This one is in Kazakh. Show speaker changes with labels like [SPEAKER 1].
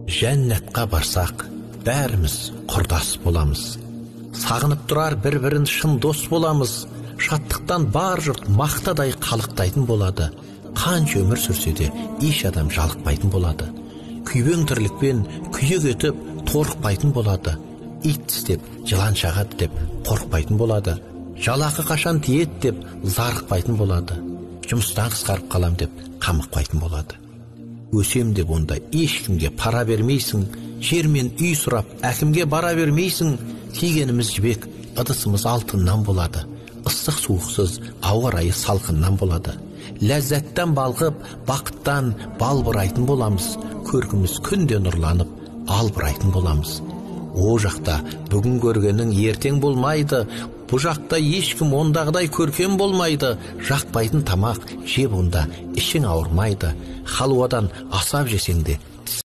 [SPEAKER 1] Жәннатқа барсақ, бәріміз құрдас боламыз. Сағынып тұрар бір-бірін шын дос боламыз. Шаттықтан бар жұрт мақтадай қалықтайтын болады. Қанша өмір сүрсе де еш адам жалықпайтын болады. Күйбең тірлікпен күйік етіп торықпайтын болады. Ит тістеп жылан шағады деп қорықпайтын болады. Жалақы қашан тиеді деп зарықпайтын болады. Жұмыстан қысқарып қалам деп қамықпайтын болады. Өсем деп онда ешкімге пара бермейсің, жермен үй сұрап әкімге бара бермейсің. Кигеніміз жібек, ыдысымыз алтыннан болады. Ыстық суықсыз ауа райы салқыннан болады. Ләззаттан балғып, бақыттан балбырайтын боламыз. Көркіміз күнде нұрланып, албырайтын боламыз. О жақта бүгін көргенің ертең болмайды. Бұл жақта ешкім ондағыдай көркем болмайды. Жақпайтын тамақ жеп онда ішің ауырмайды. Халуадан асап жесең де